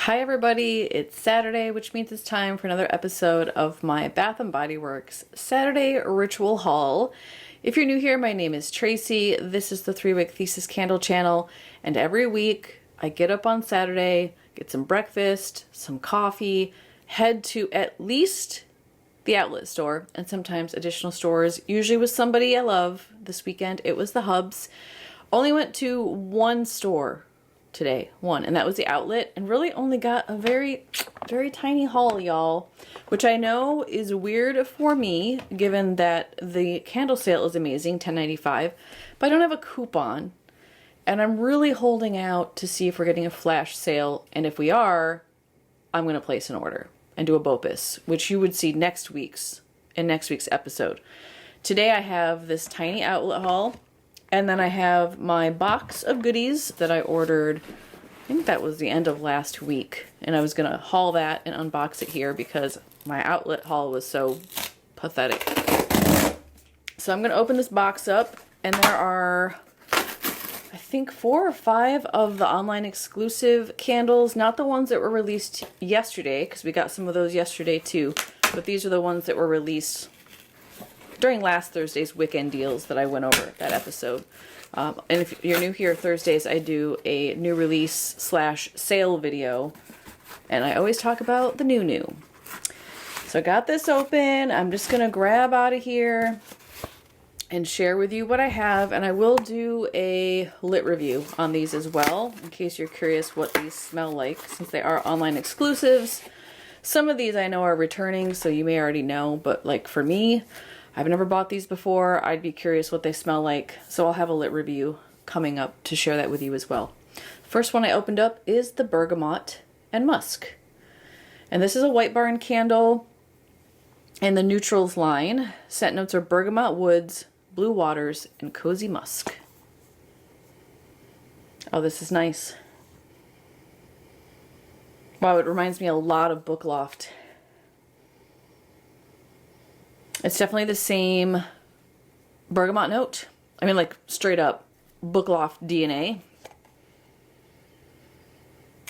Hi everybody, it's Saturday, which means it's time for another episode of my Bath & Body Works Saturday Ritual Haul. If you're new here, my name is Tracy. This is the 3-Wick Thesis candle channel, and every week I get up on Saturday, get some breakfast, some coffee, head to at least the outlet store and sometimes additional stores, usually with somebody I love. This weekend it was the Hubs. Only went to one store today, and that was the outlet, and really only got a very tiny haul, y'all, which I know is weird for me given that the candle sale is amazing, $10.95, but I don't have a coupon, and I'm really holding out to see if we're getting a flash sale, and if we are, I'm going to place an order and do a BOPIS, which you would see in next week's episode. Today I have this tiny outlet haul. And then I have my box of goodies that I ordered, I think that was the end of last week. And I was going to haul that and unbox it here because my outlet haul was so pathetic. So I'm going to open this box up, and there are, I think, 4 or 5 of the online exclusive candles. Not the ones that were released yesterday, because we got some of those yesterday too. But these are the ones that were released during last Thursday's weekend deals that I went over that episode. And if you're new here, Thursdays I do a new release / sale video, and I always talk about the new. So I got this open. I'm just gonna grab out of here and share with you what I have, and I will do a lit review on these as well, in case you're curious what these smell like, since they are online exclusives. Some of these I know are returning, so you may already know, but like for me, I've never bought these before. I'd be curious what they smell like, so I'll have a lit review coming up to share that with you as well. First one I opened up is the Bergamot Musk. And this is a White Barn candle in the Neutrals line. Scent notes are bergamot woods, blue waters, and cozy musk. Oh, this is nice. Wow, it reminds me a lot of Book Loft. It's definitely the same bergamot note. I mean, like, straight up Book Loft DNA.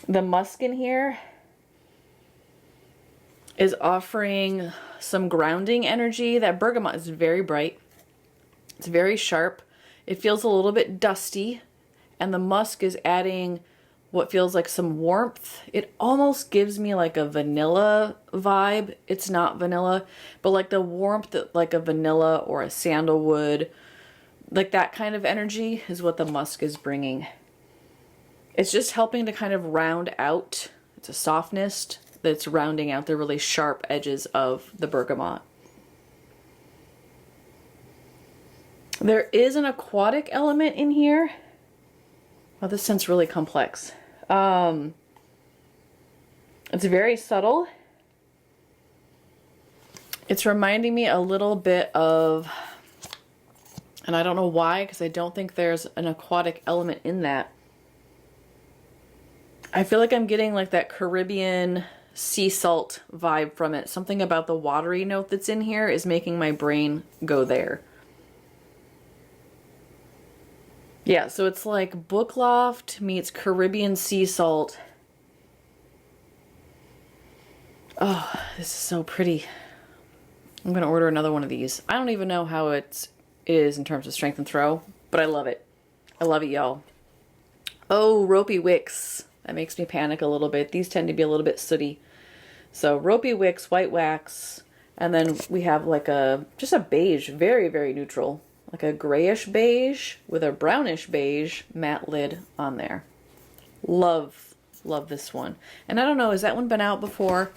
The musk in here is offering some grounding energy. That bergamot is very bright. It's very sharp. It feels a little bit dusty. And the musk is adding what feels like some warmth. It almost gives me like a vanilla vibe. It's not vanilla, but like the warmth that like a vanilla or a sandalwood, like that kind of energy is what the musk is bringing. It's just helping to kind of round out. It's a softness that's rounding out the really sharp edges of the bergamot. There is an aquatic element in here. Oh, this scent's really complex. It's very subtle. It's reminding me a little bit of, and I don't know why, because I don't think there's an aquatic element in that. I feel like I'm getting like that Caribbean sea salt vibe from it. Something about the watery note that's in here is making my brain go there. Yeah, so it's like Book Loft meets Caribbean sea salt. Oh, this is so pretty. I'm going to order another one of these. I don't even know how it is in terms of strength and throw, but I love it. I love it, y'all. Oh, ropey wicks. That makes me panic a little bit. These tend to be a little bit sooty. So ropey wicks, white wax, and then we have like just a beige, very neutral. Like a grayish beige with a brownish beige matte lid on there. Love this one. And I don't know, has that one been out before?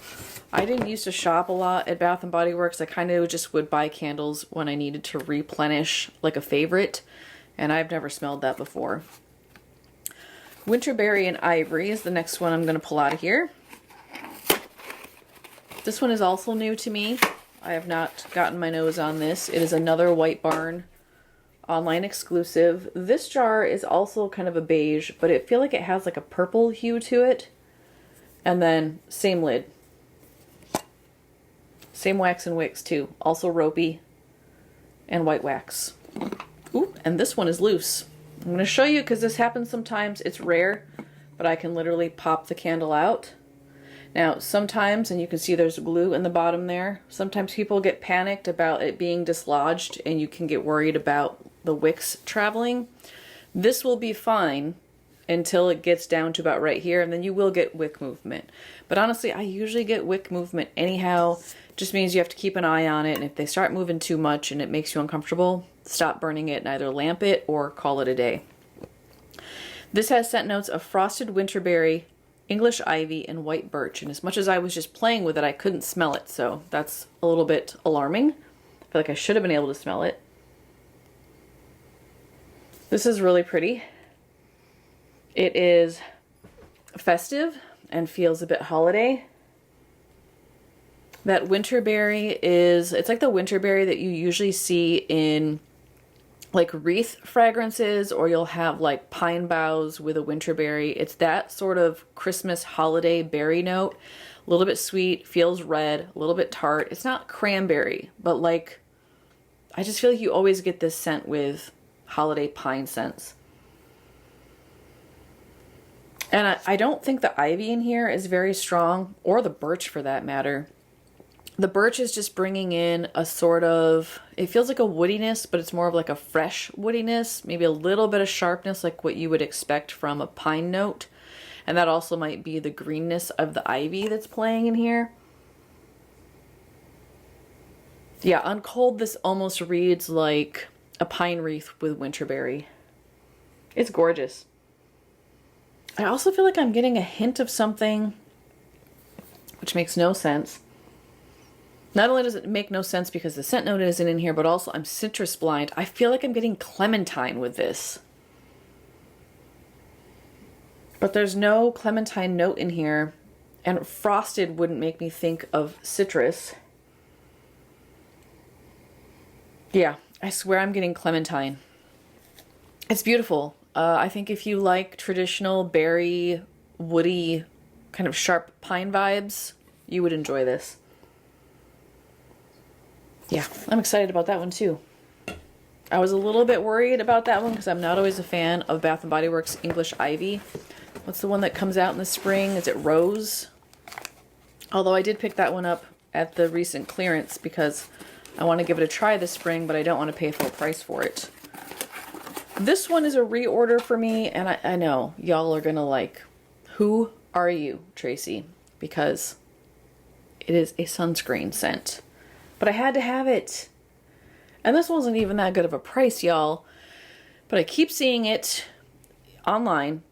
I didn't used to shop a lot at Bath & Body Works. I kind of just would buy candles when I needed to replenish like a favorite. And I've never smelled that before. Winterberry Ivy is the next one I'm going to pull out of here. This one is also new to me. I have not gotten my nose on this. It is another White Barn online exclusive. This jar is also kind of a beige, but I feel like it has like a purple hue to it. And then same lid. Same wax and wicks too. Also ropey and white wax. Ooh, and this one is loose. I'm going to show you because this happens sometimes. It's rare, but I can literally pop the candle out Now, sometimes, and you can see there's glue in the bottom there, sometimes people get panicked about it being dislodged and you can get worried about the wicks traveling. This will be fine until it gets down to about right here, and then you will get wick movement. But honestly, I usually get wick movement anyhow. Just means you have to keep an eye on it, and if they start moving too much and it makes you uncomfortable, stop burning it and either lamp it or call it a day. This has scent notes of frosted winterberry, English ivy, and white birch. And as much as I was just playing with it, I couldn't smell it. So that's a little bit alarming. I feel like I should have been able to smell it. This is really pretty. It is festive and feels a bit holiday. That winterberry it's like the winterberry that you usually see in like wreath fragrances, or you'll have like pine boughs with a winterberry. It's that sort of Christmas holiday berry note. A little bit sweet, feels red, a little bit tart. It's not cranberry, but like, I just feel like you always get this scent with holiday pine scents. And I don't think the ivy in here is very strong, or the birch for that matter. The birch is just bringing in a sort of, it feels like a woodiness, but it's more of like a fresh woodiness, maybe a little bit of sharpness like what you would expect from a pine note. And that also might be the greenness of the ivy that's playing in here. Yeah, on cold, this almost reads like a pine wreath with winterberry. It's gorgeous. I also feel like I'm getting a hint of something, which makes no sense. Not only does it make no sense because the scent note isn't in here, but also I'm citrus blind. I feel like I'm getting clementine with this. But there's no clementine note in here, and frosted wouldn't make me think of citrus. Yeah, I swear I'm getting clementine. It's beautiful. I think if you like traditional berry, woody, kind of sharp pine vibes, you would enjoy this. Yeah, I'm excited about that one too. I was a little bit worried about that one because I'm not always a fan of Bath & Body Works English Ivy. What's the one that comes out in the spring? Is it Rose? Although I did pick that one up at the recent clearance because I want to give it a try this spring, but I don't want to pay full price for it. This one is a reorder for me, and I know y'all are going to like, who are you, Tracy? Because it is a sunscreen scent. But I had to have it. And this wasn't even that good of a price, y'all. But I keep seeing it online.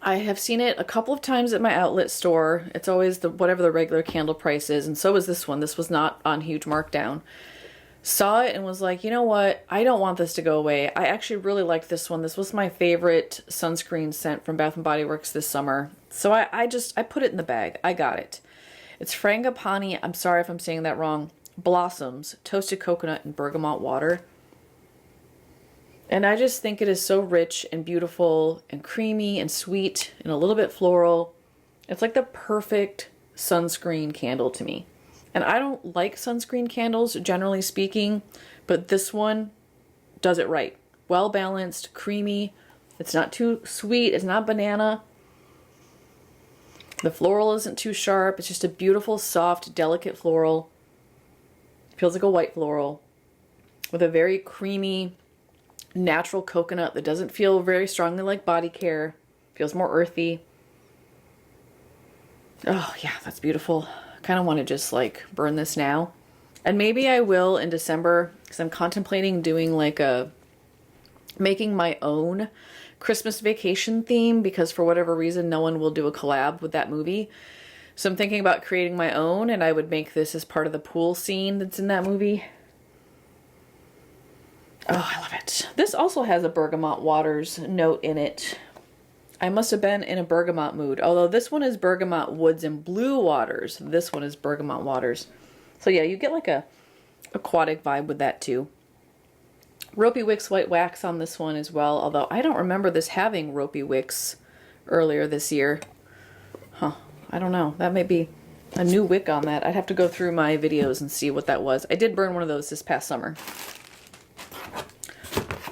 I have seen it a couple of times at my outlet store. It's always whatever the regular candle price is. And so was this one. This was not on huge markdown. Saw it and was like, you know what? I don't want this to go away. I actually really liked this one. This was my favorite sunscreen scent from Bath & Body Works this summer. So I put it in the bag. I got it. It's Frangipani, I'm sorry if I'm saying that wrong, blossoms, toasted coconut, and bergamot water. And I just think it is so rich and beautiful and creamy and sweet and a little bit floral. It's like the perfect sunscreen candle to me. And I don't like sunscreen candles, generally speaking, but this one does it right. Well balanced, creamy. It's not too sweet. It's not banana. The floral isn't too sharp. It's just a beautiful, soft, delicate floral. It feels like a white floral with a very creamy, natural coconut that doesn't feel very strongly like body care. Feels more earthy. Oh, yeah, that's beautiful. I kind of want to just like burn this now. And maybe I will in December because I'm contemplating doing like making my own Christmas Vacation theme because for whatever reason no one will do a collab with that movie. So I'm thinking about creating my own, and I would make this as part of the pool scene that's in that movie. Oh, I love it. This also has a Bergamot Waters note in it. I must have been in a bergamot mood. Although this one is Bergamot Woods and Blue Waters. This one is Bergamot Waters. So yeah, you get like a aquatic vibe with that too. Ropey Wicks White Wax on this one as well, although I don't remember this having Ropey Wicks earlier this year. Huh, I don't know. That may be a new wick on that. I'd have to go through my videos and see what that was. I did burn one of those this past summer.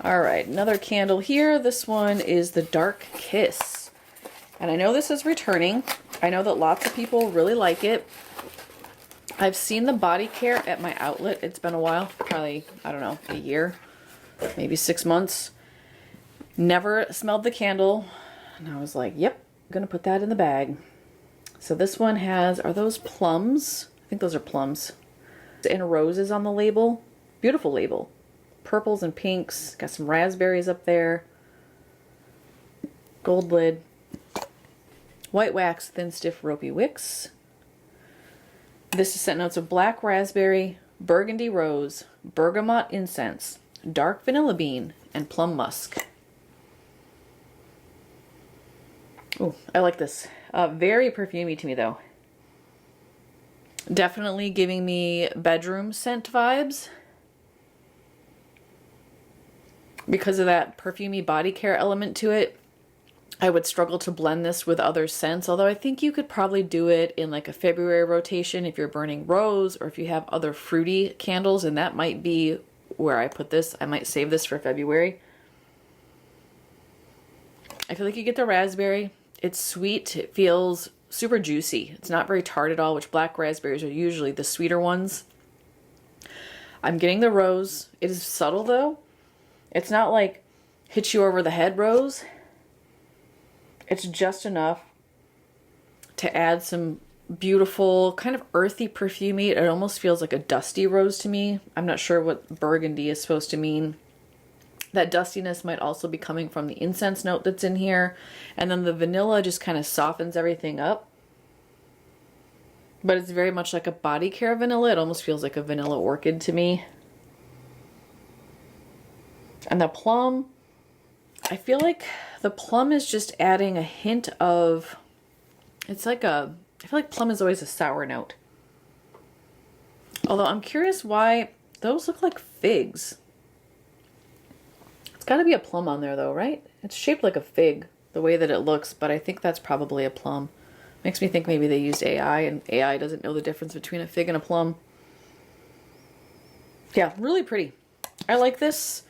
Alright, another candle here. This one is the Dark Kiss. And I know this is returning, I know that lots of people really like it. I've seen the body care at my outlet. It's been a while, probably, I don't know, a year, maybe 6 months. Never smelled the candle. And I was like, yep, I'm gonna put that in the bag. So this one has, are those plums? I think those are plums. And roses on the label. Beautiful label. Purples and pinks. Got some raspberries up there. Gold lid. White wax, thin, stiff, ropey wicks. This is scent notes of black raspberry, burgundy rose, bergamot incense, dark vanilla bean, and plum musk. Oh, I like this. Very perfumey to me though. Definitely giving me bedroom scent vibes. Because of that perfumey body care element to it, I would struggle to blend this with other scents, although I think you could probably do it in like a February rotation if you're burning rose or if you have other fruity candles, and that might be where I put this. I might save this for February. I feel like you get the raspberry. It's sweet. It feels super juicy. It's not very tart at all, which black raspberries are usually the sweeter ones. I'm getting the rose. It is subtle though. It's not like hits you over the head rose. It's just enough to add some beautiful, kind of earthy perfumey. It almost feels like a dusty rose to me. I'm not sure what burgundy is supposed to mean. That dustiness might also be coming from the incense note that's in here. And then the vanilla just kind of softens everything up. But it's very much like a body care vanilla. It almost feels like a vanilla orchid to me. And the plum, I feel like the plum is just adding a hint of, it's like a, I feel like plum is always a sour note. Although I'm curious why those look like figs. It's got to be a plum on there though, right? It's shaped like a fig, the way that it looks, but I think that's probably a plum. Makes me think maybe they used AI and AI doesn't know the difference between a fig and a plum. Yeah, really pretty. I like this.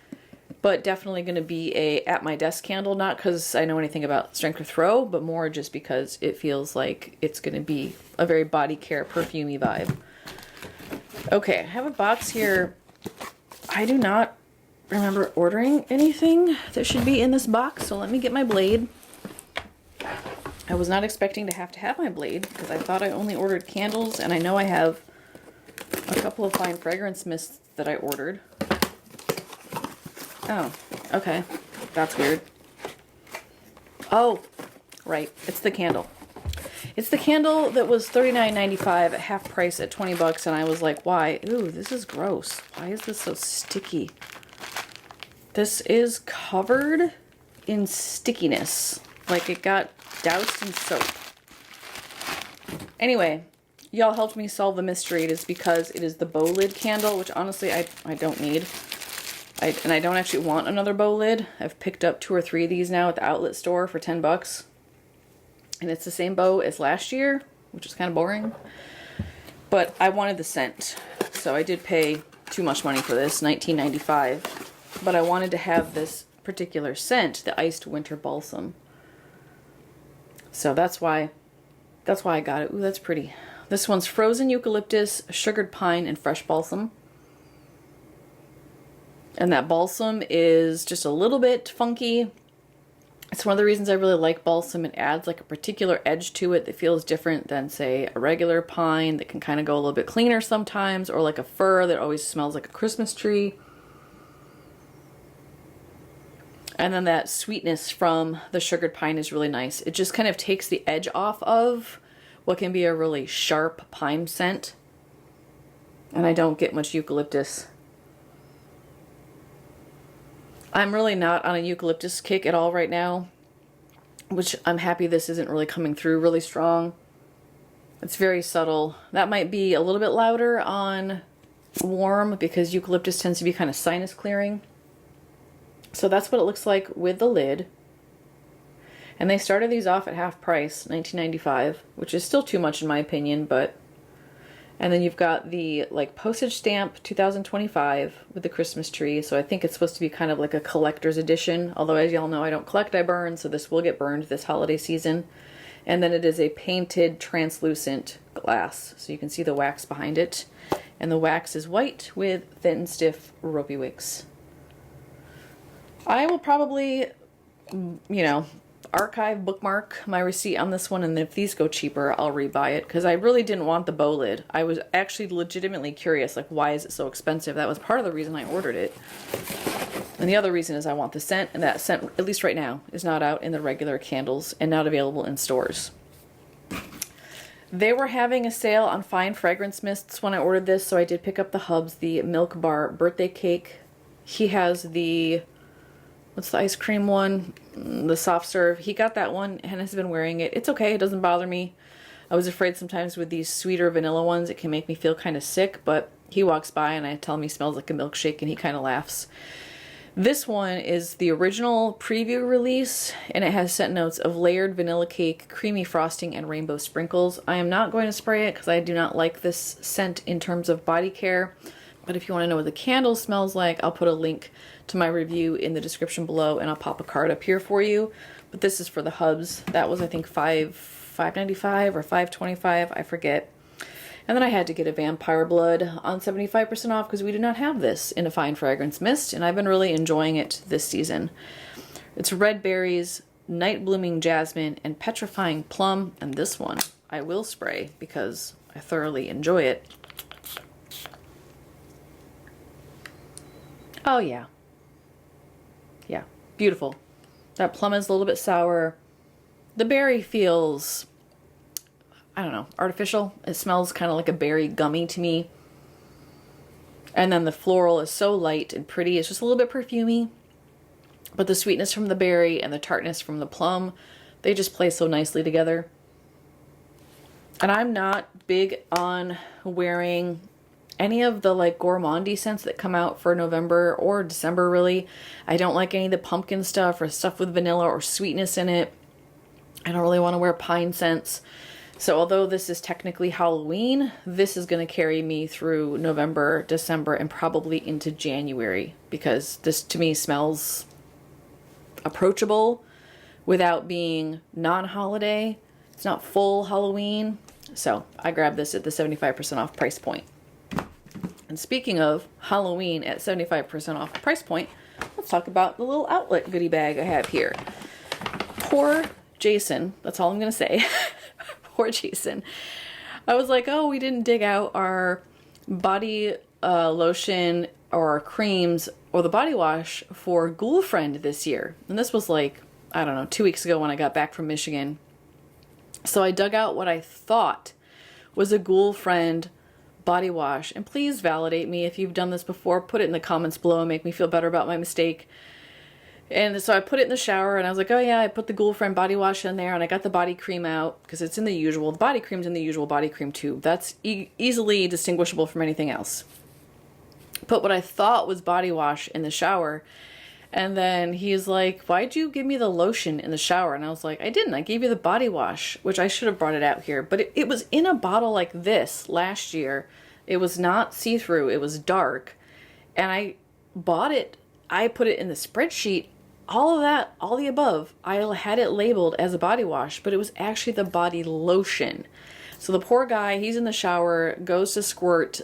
But definitely going to be a at my desk candle, not because I know anything about strength or throw, but more just because it feels like it's going to be a very body care, perfumey vibe. Okay, I have a box here. I do not remember ordering anything that should be in this box, so let me get my blade. I was not expecting to have my blade because I thought I only ordered candles, and I know I have a couple of fine fragrance mists that I ordered. Oh, okay. That's weird. Oh, right. It's the candle. It's the candle that was $39.95 at half price at 20 bucks, and I was like, why? Ooh, this is gross. Why is this so sticky? This is covered in stickiness. Like it got doused in soap. Anyway, y'all helped me solve the mystery. It is because it is the bow lid candle, which honestly I don't need. And I don't actually want another bow lid. I've picked up 2 or 3 of these now at the outlet store for 10 bucks. And it's the same bow as last year, which is kind of boring. But I wanted the scent. So I did pay too much money for this, $19.95. But I wanted to have this particular scent, the Iced Winter Balsam. So that's why I got it. Ooh, that's pretty. This one's frozen eucalyptus, sugared pine, and fresh balsam. And that balsam is just a little bit funky. It's one of the reasons I really like balsam. It adds like a particular edge to it that feels different than, say, a regular pine that can kind of go a little bit cleaner sometimes, or like a fir that always smells like a Christmas tree. And then that sweetness from the sugared pine is really nice. It just kind of takes the edge off of what can be a really sharp pine scent. And I don't get much eucalyptus. I'm really not on a eucalyptus kick at all right now, which I'm happy this isn't really coming through really strong. It's very subtle. That might be a little bit louder on warm because eucalyptus tends to be kind of sinus clearing. So that's what it looks like with the lid. And they started these off at half price, $19.95, which is still too much in my opinion, but... And then you've got the like postage stamp 2025 with the Christmas tree. So I think it's supposed to be kind of like a collector's edition. Although as y'all know, I don't collect, I burn. So this will get burned this holiday season. And then it is a painted translucent glass. So you can see the wax behind it. And the wax is white with thin, stiff, ropey wicks. I will probably, archive, bookmark my receipt on this one, and if these go cheaper, I'll rebuy it, because I really didn't want the bow lid. I was actually legitimately curious, like, why is it so expensive? That was part of the reason I ordered it. And the other reason is I want the scent, and that scent, at least right now, is not out in the regular candles and not available in stores. They were having a sale on fine fragrance mists when I ordered this, so I did pick up the Hubs, the Milk Bar Birthday Cake. He has the, what's the ice cream one? The soft serve. He got that one and has been wearing it. It's okay, it doesn't bother me. I was afraid sometimes with these sweeter vanilla ones it can make me feel kind of sick, but he walks by and I tell him he smells like a milkshake and he kind of laughs. This one is the original preview release, and it has scent notes of layered vanilla cake, creamy frosting, and rainbow sprinkles. I am not going to spray it because I do not like this scent in terms of body care. But if you want to know what the candle smells like, I'll put a link to my review in the description below, and I'll pop a card up here for you. But this is for the Hubs. That was, I think, $5.95 or $5.25, I forget. And then I had to get a Vampire Blood on 75% off because we do not have this in a fine fragrance mist, and I've been really enjoying it this season. It's red berries, night blooming jasmine, and petrifying plum, and this one I will spray because I thoroughly enjoy it. Oh yeah. Yeah, beautiful. That plum is a little bit sour. The berry feels, I don't know, artificial. It smells kind of like a berry gummy to me. And then the floral is so light and pretty. It's just a little bit perfumey. But the sweetness from the berry and the tartness from the plum, they just play so nicely together. And I'm not big on wearing any of the like gourmandy scents that come out for November or December, really. I don't like any of the pumpkin stuff or stuff with vanilla or sweetness in it. I don't really want to wear pine scents. So although this is technically Halloween, this is going to carry me through November, December, and probably into January, because this to me smells approachable without being non-holiday. It's not full Halloween. So I grabbed this at the 75% off price point. And speaking of Halloween at 75% off price point, let's talk about the little outlet goodie bag I have here. Poor Jason, that's all I'm going to say. Poor Jason. I was like, oh, we didn't dig out our body lotion or our creams or the body wash for Ghoul Friend this year. And this was like, I don't know, 2 weeks ago when I got back from Michigan. So I dug out what I thought was a Ghoul Friend body wash. And please validate me if you've done this before. Put it in the comments below and make me feel better about my mistake. And so I put it in the shower and I was like, oh yeah, I put the Ghoul Friend body wash in there and I got the body cream out because it's in the usual, the body cream's in the usual body cream tube. That's easily distinguishable from anything else. Put what I thought was body wash in the shower. And then he's like, why'd you give me the lotion in the shower? And I was like, I didn't. I gave you the body wash, which I should have brought it out here. But it was in a bottle like this last year. It was not see-through. It was dark. And I bought it. I put it in the spreadsheet. All of that, all the above, I had it labeled as a body wash, but it was actually the body lotion. So the poor guy, he's in the shower, goes to squirt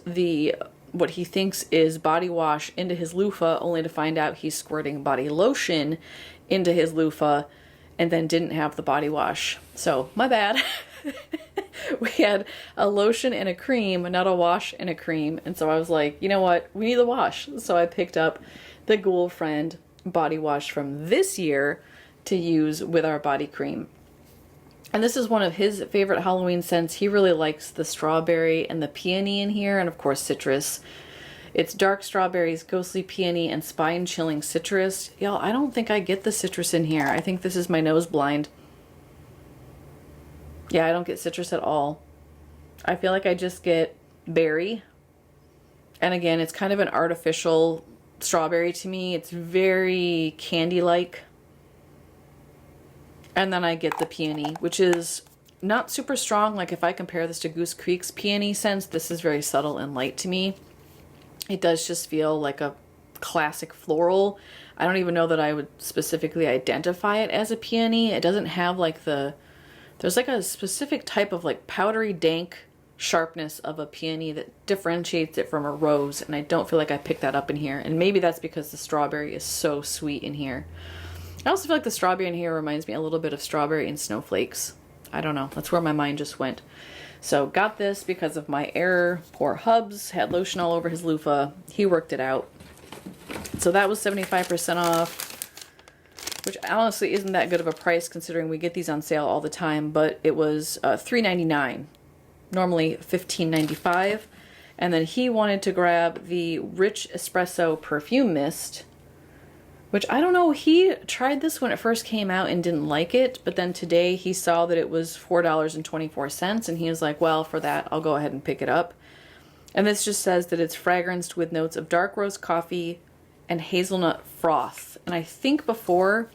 what he thinks is body wash into his loofah, only to find out he's squirting body lotion into his loofah and then didn't have the body wash. So, my bad. We had a lotion and a cream, not a wash and a cream. And so I was like, you know what? We need the wash. So I picked up the Ghoul Friend body wash from this year to use with our body cream. And this is one of his favorite Halloween scents. He really likes the strawberry and the peony in here, and of course citrus. It's dark strawberries, ghostly peony, and spine-chilling citrus. Y'all, I don't think I get the citrus in here. I think this is my nose blind. Yeah, I don't get citrus at all. I feel like I just get berry. And again, it's kind of an artificial strawberry to me. It's very candy-like. And then I get the peony, which is not super strong. Like if I compare this to Goose Creek's peony scents, this is very subtle and light to me. It does just feel like a classic floral. I don't even know that I would specifically identify it as a peony. It doesn't have like the There's like a specific type of like powdery dank sharpness of a peony that differentiates it from a rose, and I don't feel like I picked that up in here. And maybe that's because the strawberry is so sweet in here. I also feel like the strawberry in here reminds me a little bit of strawberry and snowflakes. I don't know. That's where my mind just went. So got this because of my error. Poor Hubs had lotion all over his loofah. He worked it out. So that was 75% off, which honestly isn't that good of a price considering we get these on sale all the time, but it was $3.99. Normally $15.95. And then he wanted to grab the Rich Espresso Perfume Mist, which I don't know, he tried this when it first came out and didn't like it, but then today he saw that it was $4.24 and he was like, well, for that, I'll go ahead and pick it up. And this just says that it's fragranced with notes of dark roast coffee and hazelnut froth. And I think before,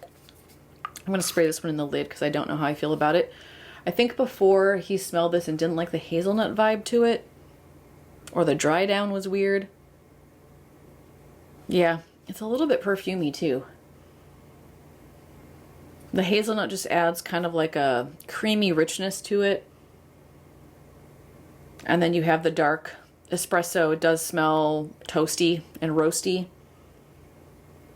I'm going to spray this one in the lid because I don't know how I feel about it. I think before he smelled this and didn't like the hazelnut vibe to it, or the dry down was weird. Yeah, it's a little bit perfumey too. The hazelnut just adds kind of like a creamy richness to it. And then you have the dark espresso. It does smell toasty and roasty.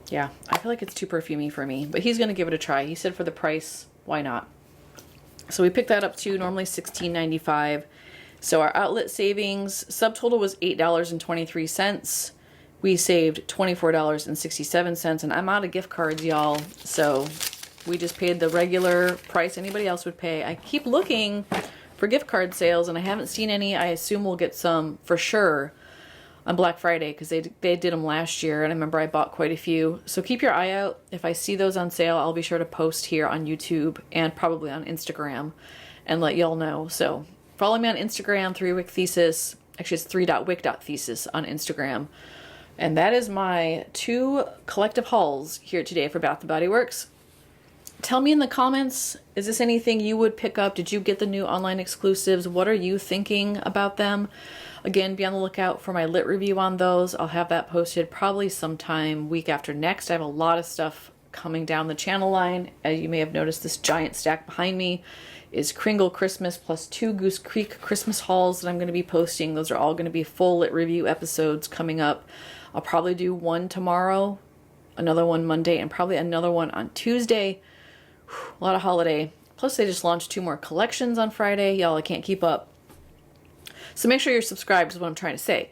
Yeah, I feel like it's too perfumey for me, but he's going to give it a try. He said for the price, why not? So we picked that up too, normally $16.95. So our outlet savings, subtotal was $8.23. We saved $24.67, and I'm out of gift cards, y'all. So we just paid the regular price anybody else would pay. I keep looking for gift card sales, and I haven't seen any. I assume we'll get some for sure on Black Friday because they did them last year, and I remember I bought quite a few. So keep your eye out. If I see those on sale, I'll be sure to post here on YouTube and probably on Instagram and let y'all know. So follow me on Instagram, 3-Wick Thesis. Actually, it's 3.wick.thesis on Instagram. And that is my 2 collective hauls here today for Bath & Body Works. Tell me in the comments, is this anything you would pick up? Did you get the new online exclusives? What are you thinking about them? Again, be on the lookout for my lit review on those. I'll have that posted probably sometime week after next. I have a lot of stuff coming down the channel line. As you may have noticed, this giant stack behind me is Kringle Christmas plus 2 Goose Creek Christmas hauls that I'm going to be posting. Those are all going to be full lit review episodes coming up. I'll probably do one tomorrow, another one Monday, and probably another one on Tuesday. A lot of holiday. Plus they just launched 2 more collections on Friday. Y'all, I can't keep up. So make sure you're subscribed is what I'm trying to say.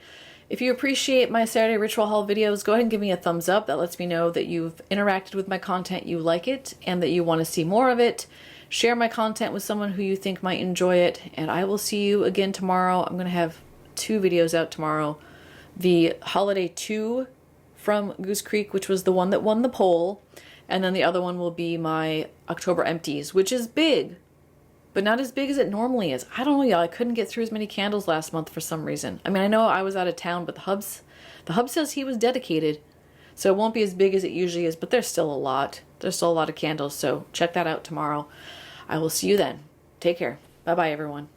If you appreciate my Saturday ritual haul videos, go ahead and give me a thumbs up. That lets me know that you've interacted with my content, you like it, and that you want to see more of it. Share my content with someone who you think might enjoy it, and I will see you again tomorrow. I'm going to have 2 videos out tomorrow. The Holiday 2 from Goose Creek, which was the one that won the poll, and then the other one will be my October Empties, which is big, but not as big as it normally is. I don't know, y'all. I couldn't get through as many candles last month for some reason. I mean, I know I was out of town, but the hub says he was dedicated, so it won't be as big as it usually is, but there's still a lot. There's still a lot of candles, so check that out tomorrow. I will see you then. Take care. Bye-bye, everyone.